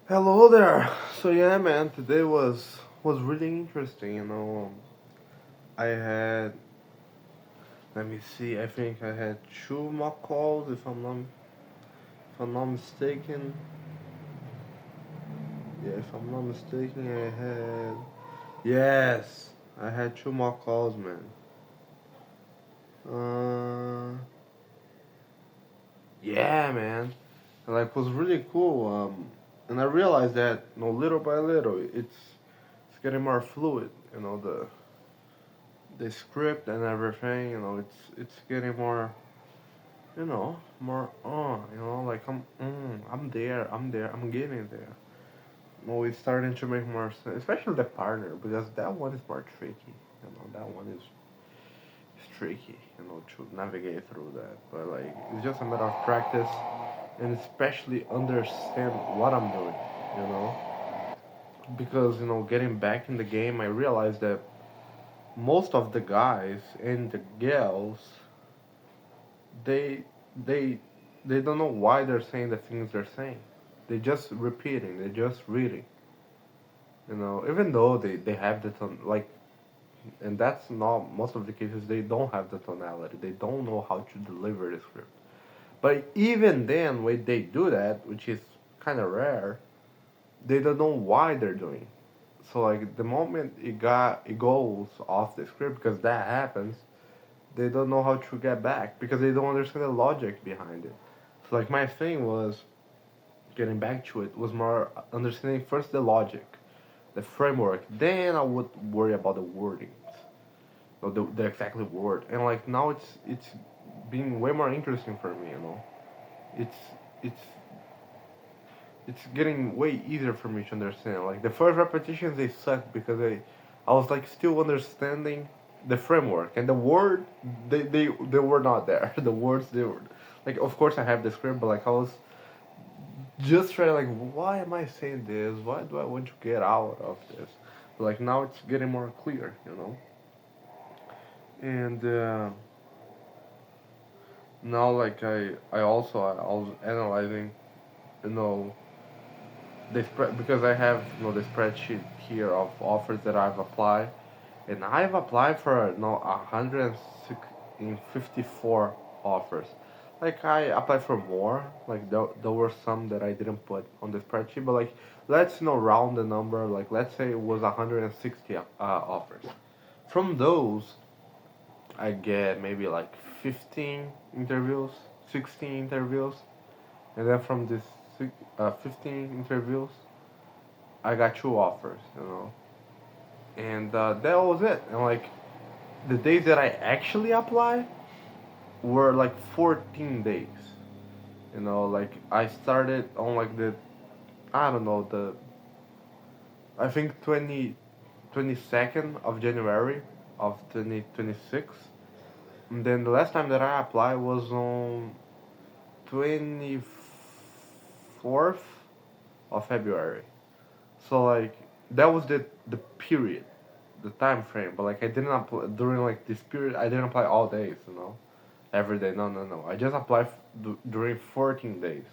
Hello there. So yeah, man, today was really interesting. I had, let me see, I think I had two mock calls if I'm not mistaken. Yeah, if I'm not mistaken, yes, I had two mock calls, man. Uh, yeah, man, and like was really cool. And I realized that little by little, it's getting more fluid. The script and everything, it's getting more like I'm getting there. No, it's starting to make more sense, especially the partner, because that one is more tricky. That one is tricky, to navigate through that. But like, it's just a matter of practice, and especially understand what I'm doing, you know. Because getting back in the game, I realized that most of the guys and the girls, they they they don't know why they're saying the things they're saying. They're just repeating. They're just reading. Even though they have the tone, like, and that's not most of the cases. They don't have the tonality. They don't know how to deliver the script. But even then, when they do that, which is kind of rare, they don't know why they're doing. So like the moment it goes off the script, because that happens, they don't know how to get back because they don't understand the logic behind it. So like my thing was getting back to it was more understanding first the logic, the framework. Then I would worry about the wordings, or the exactly word. And like now it's being way more interesting for me. It's it's it's getting way easier for me to understand. Like the first repetitions they sucked because I was like still understanding the framework and the word they were not there. The words they were like, of course I have the script, but like I was just trying to like, why am I saying this? Why do I want to get out of this? But like now it's getting more clear. And now like I was analyzing, you know, because I have the spreadsheet here of offers that I've applied, and I've applied for 154 offers. Like I applied for more. Like there were some that I didn't put on the spreadsheet, but like let's round the number. Like let's say it was 160 offers. From those, I get maybe like 15 interviews, 16 interviews, and then from this 15 interviews, I got two offers. And that was it. And like the days that I actually applied were like 14 days. Like I started on like I don't know, I think 22nd of January of 2026. And then the last time that I applied was on 24th of February. So like that was the period, the time frame. But like I didn't apply during like this period. I didn't apply all days. Every day. No, no, no. I just applied during 14 days.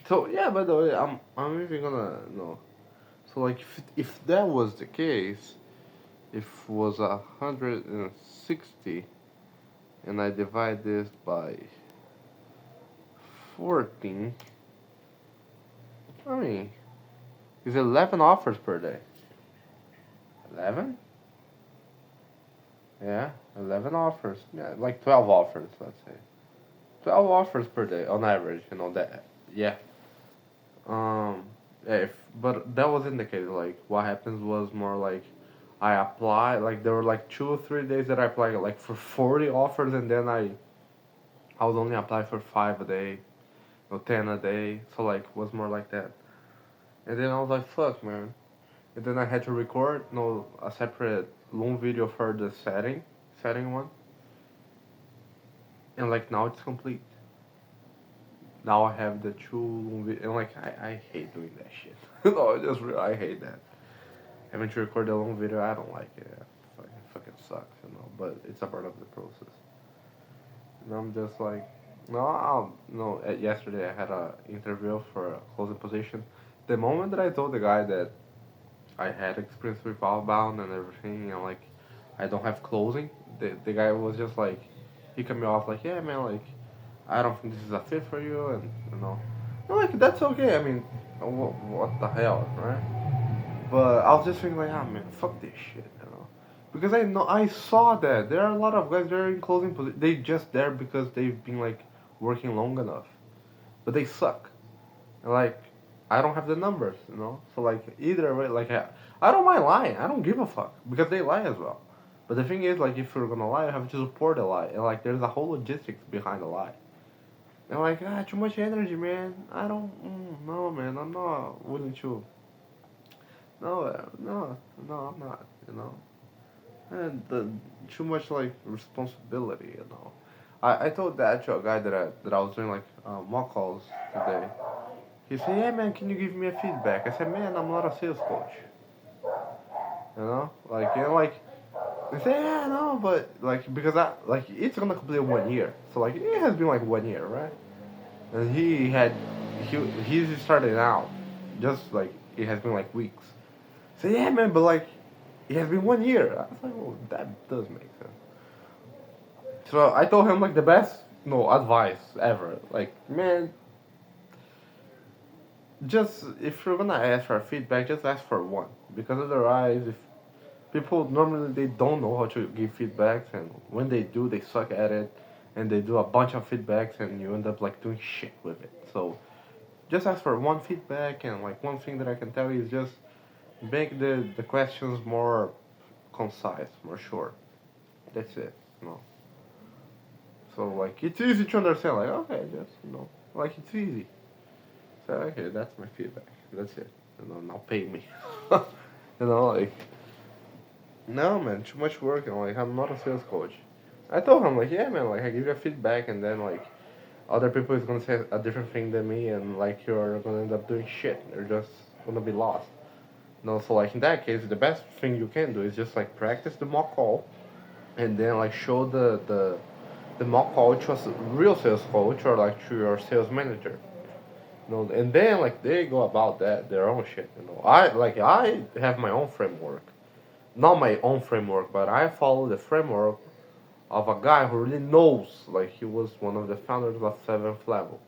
So yeah, by the way, I'm even gonna no. So like if that was the case, if it was 160, and I divide this by 14, I mean, it's 11 offers per day. 11? Yeah, 11 offers. Yeah, like 12 offers, let's say. 12 offers per day on average, that. Yeah. Um, if but that was indicated. Like what happens was more like I apply. Like there were like 2 or 3 days that I applied like for 40 offers, and then I would only apply for 5 a day or 10 a day. So like was more like that. And then I was like, fuck, man. And then I had to record a separate long video for the setting one, and like now it's complete. Now I have the two and like I hate doing that shit. No, I hate that. Having to record a long video, I don't like it. Fucking sucks. But it's a part of the process. And I'm just like, No, no. Yesterday I had a interview for a closing position. The moment that I told the guy that I had experience with outbound and everything, and like I don't have closing, the guy was just like, he cut me off like, yeah, man, like I don't think this is a fit for you, and you know, I'm like that's okay. I mean, what the hell, right? But I was just thinking like, ah man, fuck this shit, you know, because I saw that there are a lot of guys that are in closing position. They just there because they've been like working long enough, but they suck. And like, I don't have the numbers, you know. So like, either way, like I don't mind lying. I don't give a fuck because they lie as well. But the thing is, like, if you're gonna lie, you have to support the lie, and like, there's a whole logistics behind the lie. And like, too much energy, man. I don't, no, man. I'm not willing to. No, no, I'm not. You know, and too much like responsibility. You know, I told that to a guy that I was doing like mock calls today. He said, "Yeah, man, can you give me a feedback?" I said, "Man, I'm not a sales coach." You know, like they say, "Yeah, no, but like because I like it's gonna complete 1 year, so like it has been like 1 year, right?" And he's started out, just like it has been like weeks. So yeah, man, but like it has been 1 year. I was like, "Oh, that does make sense." So I told him like the best no advice ever. Like, man, just if you're gonna ask for feedback, just ask for one. Because otherwise, if people normally they don't know how to give feedbacks, and when they do, they suck at it, and they do a bunch of feedbacks, and you end up like doing shit with it. So just ask for one feedback, and like one thing that I can tell you is just make the questions more concise, more short. That's it. No. So like it's easy to understand. Like okay, just like it's easy. So okay, that's my feedback. That's it. Now pay me. Like no man, too much work. And like I'm not a sales coach. I told him like yeah man, like I give you a feedback and then like other people is gonna say a different thing than me and like you're gonna end up doing shit. You're just gonna be lost. So like in that case, the best thing you can do is just like practice the mock call and then like show the mock call to a real sales coach or like to your sales manager. And then like they go about that their own shit. I have my own framework, not my own framework, but I follow the framework of a guy who really knows. Like he was one of the founders of Seventh Level,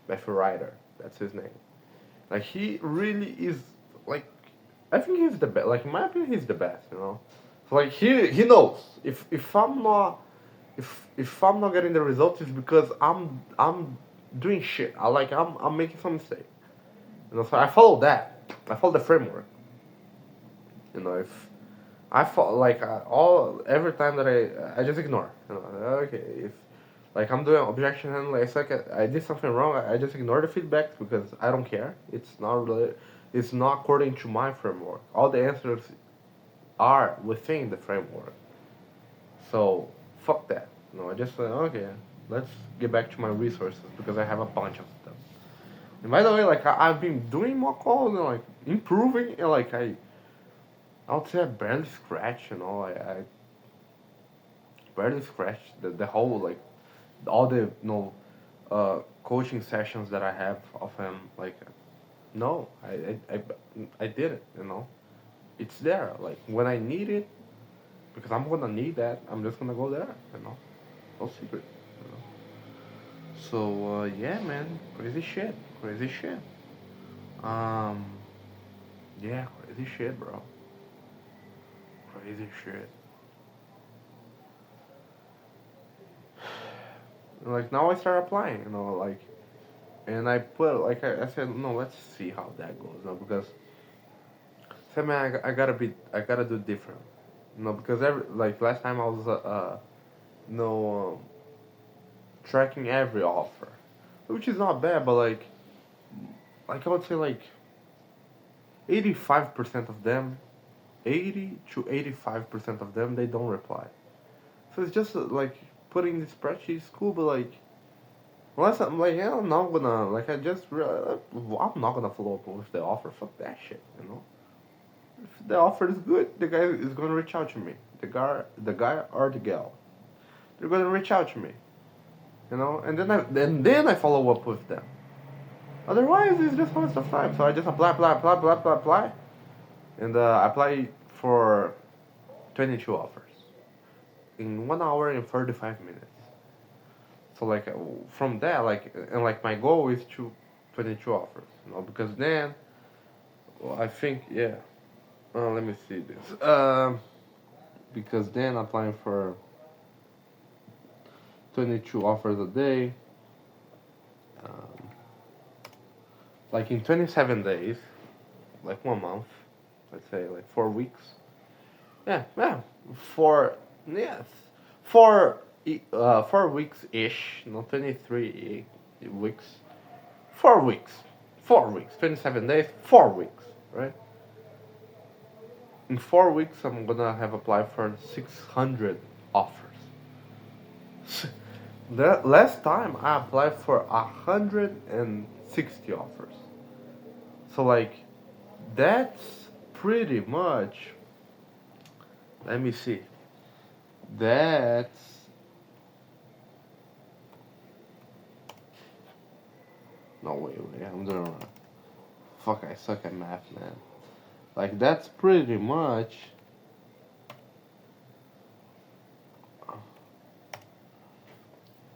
Matthew Ryder. That's his name. Like he really is like I think he's the best. Like in my opinion, he's the best. So like he knows if I'm not getting the results, it's because I'm doing shit. I'm making some mistake. So I follow that. I follow the framework. If I follow like all every time that I just ignore. Okay, if like I'm doing objection handling, it's like I did something wrong. I just ignore the feedback because I don't care. It's not according to my framework. All the answers are within the framework. So fuck that. I just say okay. Let's get back to my resources because I have a bunch of them. And by the way, like I've been doing more calls and like improving and like I would say I barely scratch. I barely scratched the whole like all the coaching sessions that I have of him. Like no, I did it. It's there. Like when I need it, because I'm gonna need that. I'm just gonna go there. No secret. You know? So yeah, man, crazy shit, crazy shit. Um, yeah, crazy shit, bro, crazy shit. Like now I start applying, like, and I put like I said, no, let's see how that goes, because say man, I gotta do different, because every like last time I was no tracking every offer, which is not bad, but like I would say like 85% of them 80 to 85% of them they don't reply. So it's just like putting the spreadsheet is cool, but like unless I'm like yeah, I'm not gonna like I'm not gonna follow up with the offer. Fuck that shit. If the offer is good, the guy is gonna reach out to me. The guy or the gal, they're gonna reach out to me. you know, and then I follow up with them. Otherwise, it's just a waste of time. So I just apply, and apply for 22 offers in 1 hour and 35 minutes. So like from there, like and like my goal is to 22 offers, you know, because then well, I think yeah. Let me see this. Because then applying for 22 offers a day, um, like in 27 days, like 1 month, let's say like 4 weeks. Yeah, four, yes, 4 weeks ish, no 23 weeks, 4 weeks, 4 weeks, 27 days, 4 weeks, right? In 4 weeks, I'm gonna have applied for 600 offers. The last time I applied for 160 offers. So like, that's pretty much. Let me see. That's no wait. I'm doing wrong. Fuck, I suck at math, man. Like that's pretty much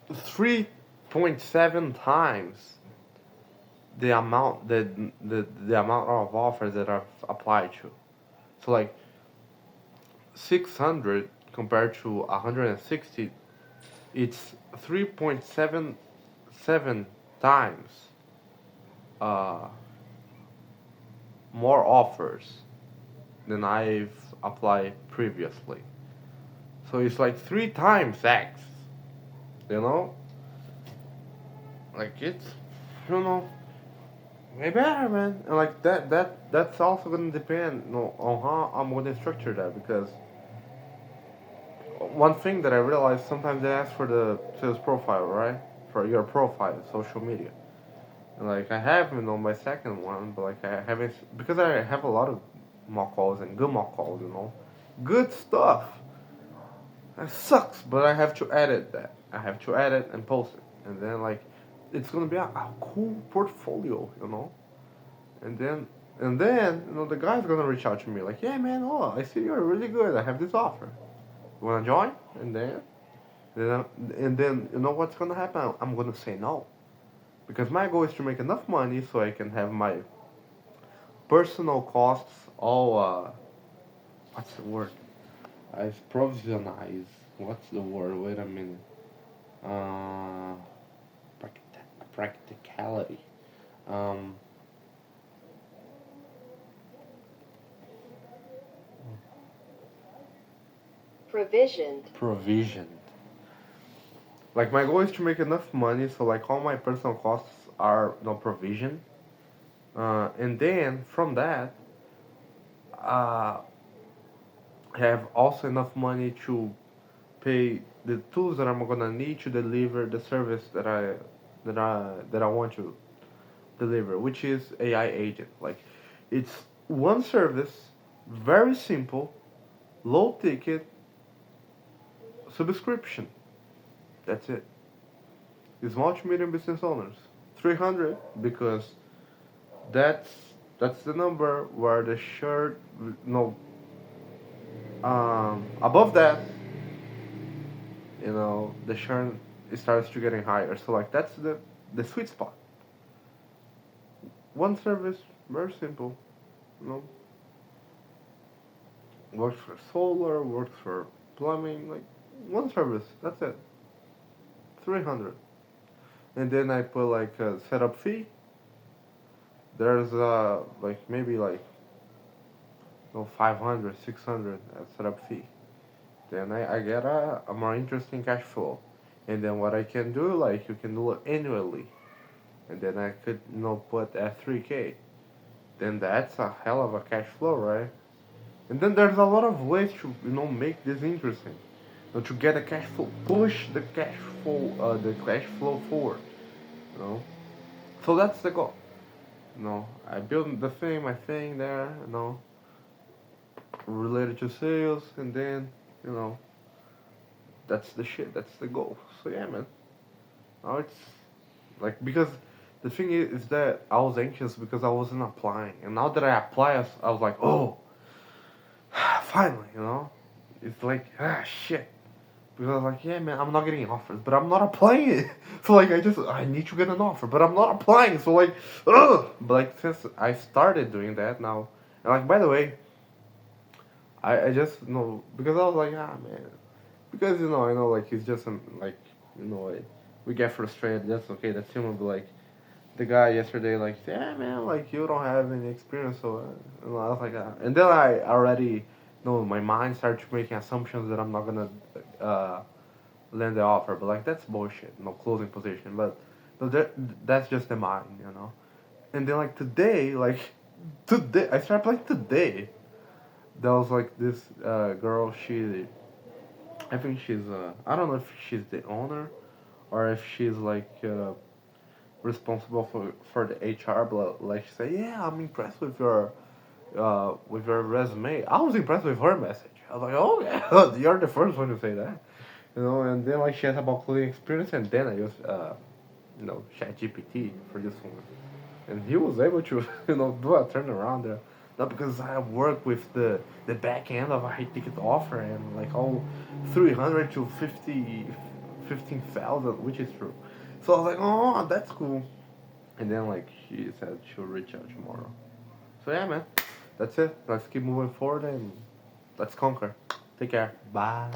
3.7 times the amount of offers that I've applied to. So like 600 compared to 160, it's 3.77 times uh, more offers than I've applied previously. So it's like 3 times X, you know? Like it's, you know, way better, man. And like that's also gonna depend, you know, on how I'm gonna structure that because one thing that I realized sometimes they ask for the sales profile, right? For your profile, social media. And like I have, you know, my second one, but like I haven't because I have a lot of mock calls and good mock calls, you know, good stuff. It sucks, but I have to edit that. I have to edit and post it, and then like it's gonna be a cool portfolio, you know. And then you know the guy's gonna reach out to me like, yeah, man, oh, I see you're really good. I have this offer. You wanna join? And then and then you know what's gonna happen? I'm gonna say no, because my goal is to make enough money so I can have my personal costs all what's the word? I've provisionized. What's the word? Wait a minute. Uh, practicality. Um, provisioned. Like my goal is to make enough money so like all my personal costs are no provision. And then from that, uh, have also enough money to pay the tools that I'm gonna need to deliver the service that I want to deliver, which is AI agent. Like, it's one service, very simple, low ticket subscription. That's it. Small to medium business owners, 300 because that's that's the number where the shirt no above that the churn starts to getting higher. So like that's the sweet spot. One service, very simple, you know, works for solar, works for plumbing, like one service. That's it. 300, and then I put like a setup fee. There's like maybe like 500, 600 setup fee. Then I get a more interesting cash flow, and then what I can do, like you can do it annually, and then I could put at 3K. Then that's a hell of a cash flow, right? And then there's a lot of ways to make this interesting, to get a cash flow, push the cash flow forward, you know. So that's the goal. I build my thing there, related to sales, and then, that's the shit. That's the goal. So yeah, man. Now it's like because the thing is that I was anxious because I wasn't applying, and now that I apply, I was like, oh, finally, you know. It's like shit. Because I was like, yeah, man, I'm not getting offers, but I'm not applying it. So like, I need to get an offer, but I'm not applying. So like, ugh. But like, since I started doing that now, and like, by the way, I just know because I was like, man, because I know like he's just like, like, we get frustrated. That's okay. That's human. But like, the guy yesterday, like, yeah, man, like you don't have any experience, so I was like, and then I already, my mind started making assumptions that I'm not gonna uh land the offer, but like that's bullshit. No closing position, but that's just the mind. And then like today, I started like today. There was like this girl. I think she's I don't know if she's the owner or if she's like responsible for the HR. But like she said, yeah, I'm impressed with your resume. I was impressed with her message. I was like, oh yeah, you're the first one to say that. And then like she has about coding experience, and then I used ChatGPT for this one, and he was able to do a turnaround there. Not because I work with the back end of a high ticket offer and like all 300 to 15,000, which is true. So I was like, oh, that's cool. And then like she said she'll reach out tomorrow. So yeah, man, that's it. Let's keep moving forward and let's conquer. Take care. Bye.